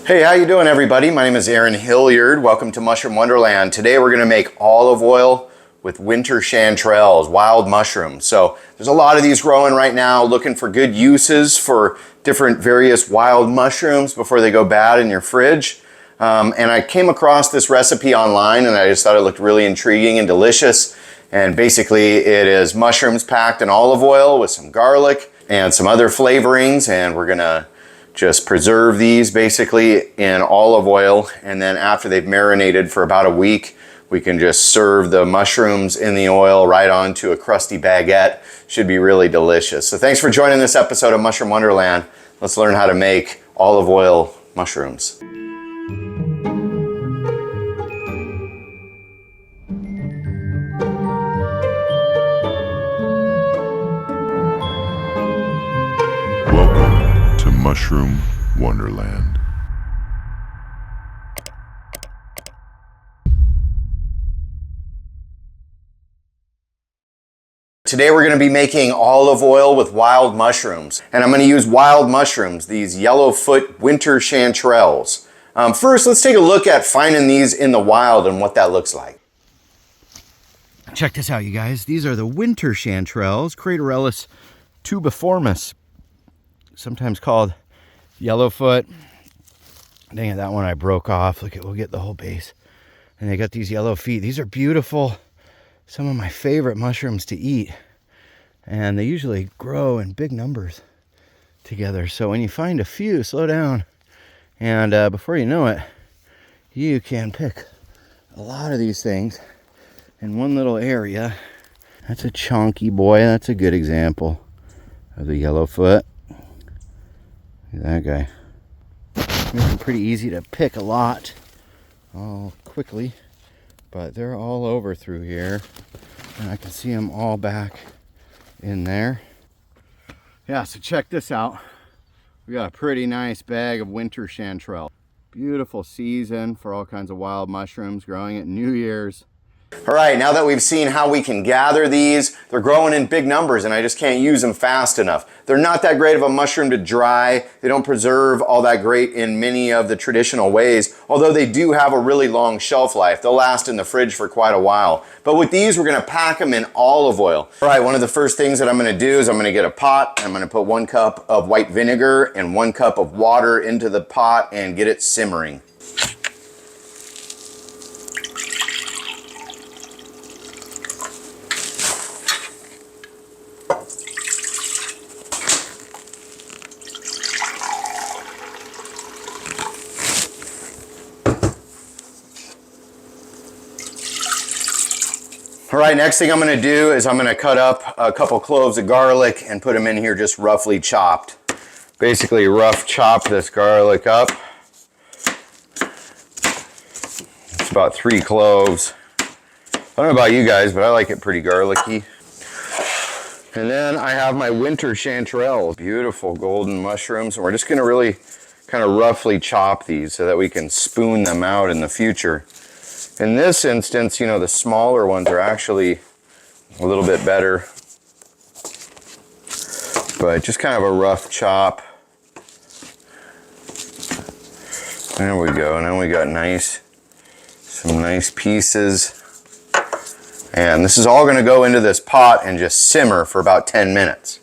Hey, how you doing everybody? My name is Aaron Hilliard. Welcome to Mushroom Wonderland. Today we're gonna make olive oil with winter chanterelles, wild mushrooms. So there's a lot of these growing right now, looking for good uses for different various wild mushrooms before they go bad in your fridge. And I came across this recipe online and I just thought it looked really intriguing and delicious. And basically it is mushrooms packed in olive oil with some garlic and some other flavorings, and we're gonna just preserve these basically in olive oil, and then after they've marinated for about a week, we can just serve the mushrooms in the oil right onto a crusty baguette. Should be really delicious. So thanks for joining this episode of Mushroom Wonderland. Let's learn how to make olive oil mushrooms. Welcome to Mushroom Wonderland. Today we're going to be making olive oil with wild mushrooms, and I'm going to use wild mushrooms, these Yellowfoot winter chanterelles. First, let's take a look at finding these in the wild and what that looks like. Check this out, you guys. These are the winter chanterelles, Craterellus tubaeformis, sometimes called Yellowfoot. Dang it, that one I broke off. Look at, we'll get the whole base. And they got these yellow feet. These are beautiful. Some of my favorite mushrooms to eat. And they usually grow in big numbers together. So when you find a few, slow down. And before you know it, you can pick a lot of these things in one little area. That's a chunky boy. That's a good example of the Yellowfoot. Look at that guy. Makes them pretty easy to pick a lot all quickly, but they're all over through here, and I can see them all back in there. Yeah, so check this out. We got a pretty nice bag of winter chanterelle. Beautiful season for all kinds of wild mushrooms, growing at New Year's. All right, now that we've seen how we can gather these, they're growing in big numbers and I just can't use them fast enough. They're not that great of a mushroom to dry. They don't preserve all that great in many of the traditional ways, although they do have a really long shelf life. They'll last in the fridge for quite a while. But with these, we're gonna pack them in olive oil. All right, one of the first things that I'm gonna do is I'm gonna get a pot, and I'm gonna put 1 cup of white vinegar and 1 cup of water into the pot and get it simmering. All right, next thing I'm gonna do is I'm gonna cut up a couple cloves of garlic and put them in here just roughly chopped. Basically rough chop this garlic up. It's about 3 cloves. I don't know about you guys, but I like it pretty garlicky. And then I have my winter chanterelles, beautiful golden mushrooms. And we're just gonna really kind of roughly chop these so that we can spoon them out in the future. In this instance, you know, the smaller ones are actually a little bit better, but just kind of a rough chop. There we go. Now we got some nice pieces. And this is all going to go into this pot and just simmer for about 10 minutes.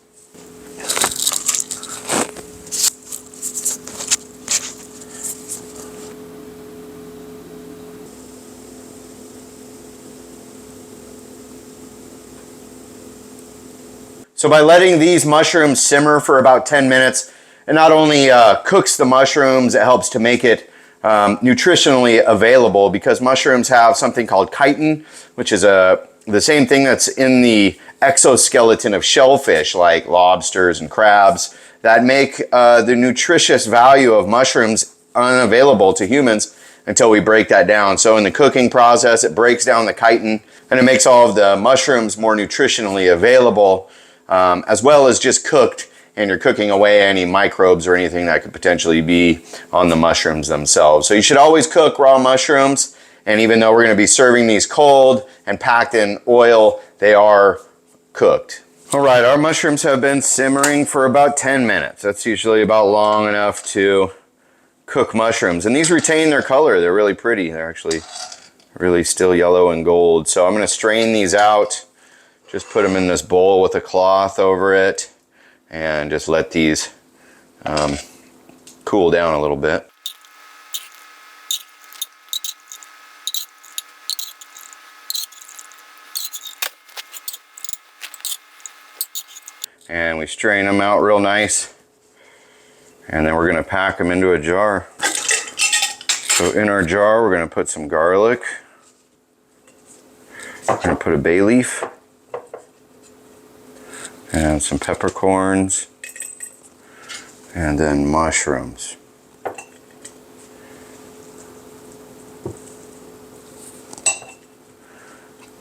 So by letting these mushrooms simmer for about 10 minutes, it not only cooks the mushrooms, it helps to make it nutritionally available, because mushrooms have something called chitin, which is the same thing that's in the exoskeleton of shellfish like lobsters and crabs, that make the nutritious value of mushrooms unavailable to humans until we break that down. So in the cooking process, it breaks down the chitin and it makes all of the mushrooms more nutritionally available. As well as just cooked, and you're cooking away any microbes or anything that could potentially be on the mushrooms themselves. So you should always cook raw mushrooms, and even though we're going to be serving these cold and packed in oil, they are cooked. All right, our mushrooms have been simmering for about 10 minutes. That's usually about long enough to cook mushrooms. And these retain their color. They're really pretty. They're actually really still yellow and gold. So I'm going to strain these out. Just put them in this bowl with a cloth over it and just let these cool down a little bit. And we strain them out real nice. And then we're going to pack them into a jar. So in our jar, we're going to put some garlic. We're going to put a bay leaf. And some peppercorns. And then mushrooms.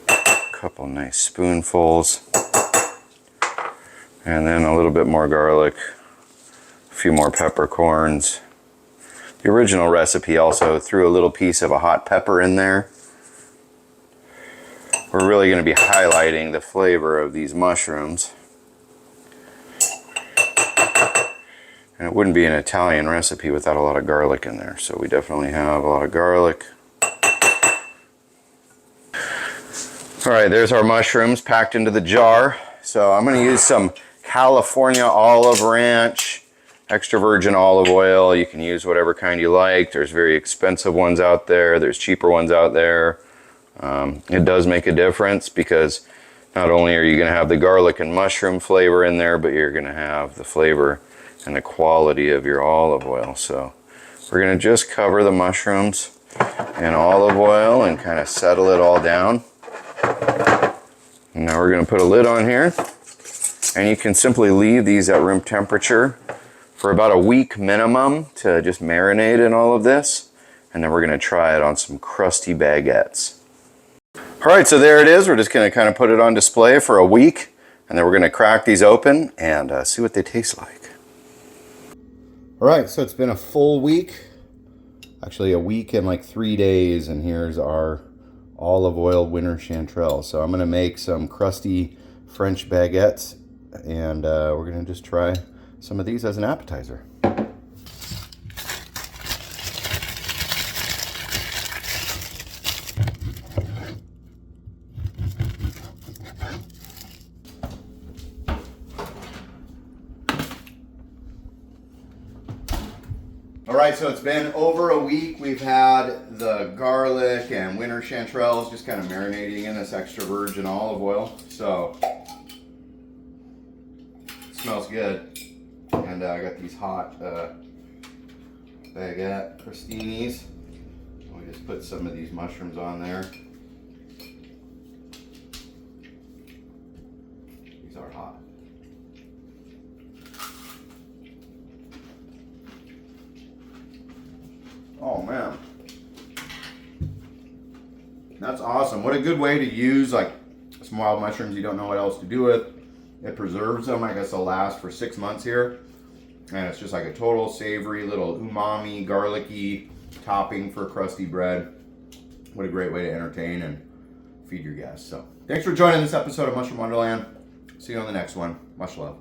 A couple nice spoonfuls. And then a little bit more garlic, a few more peppercorns. The original recipe also threw a little piece of a hot pepper in there. We're really going to be highlighting the flavor of these mushrooms. And it wouldn't be an Italian recipe without a lot of garlic in there. So we definitely have a lot of garlic. All right, there's our mushrooms packed into the jar. So I'm going to use some California olive ranch, extra virgin olive oil. You can use whatever kind you like. There's very expensive ones out there. There's cheaper ones out there. It does make a difference because not only are you going to have the garlic and mushroom flavor in there, but you're going to have the flavor and the quality of your olive oil. So we're going to just cover the mushrooms in olive oil and kind of settle it all down. And now we're going to put a lid on here. And you can simply leave these at room temperature for about a week minimum to just marinate in all of this. And then we're going to try it on some crusty baguettes. All right, so there it is. We're just going to kind of put it on display for a week. And then we're going to crack these open and see what they taste like. All right, so it's been a full week. Actually, a week and like 3 days. And here's our olive oil winter chanterelles. So I'm going to make some crusty French baguettes. And we're going to just try some of these as an appetizer. All right, so it's been over a week. We've had the garlic and winter chanterelles just kind of marinating in this extra virgin olive oil. So smells good. And I got these hot baguette crostinis. We just put some of these mushrooms on there. These are hot. Oh man, that's awesome. What a good way to use like some wild mushrooms you don't know what else to do with. It preserves them. I guess they'll last for 6 months here. And it's just like a total savory little umami, garlicky topping for crusty bread. What a great way to entertain and feed your guests. So thanks for joining this episode of Mushroom Wonderland. See you on the next one. Much love.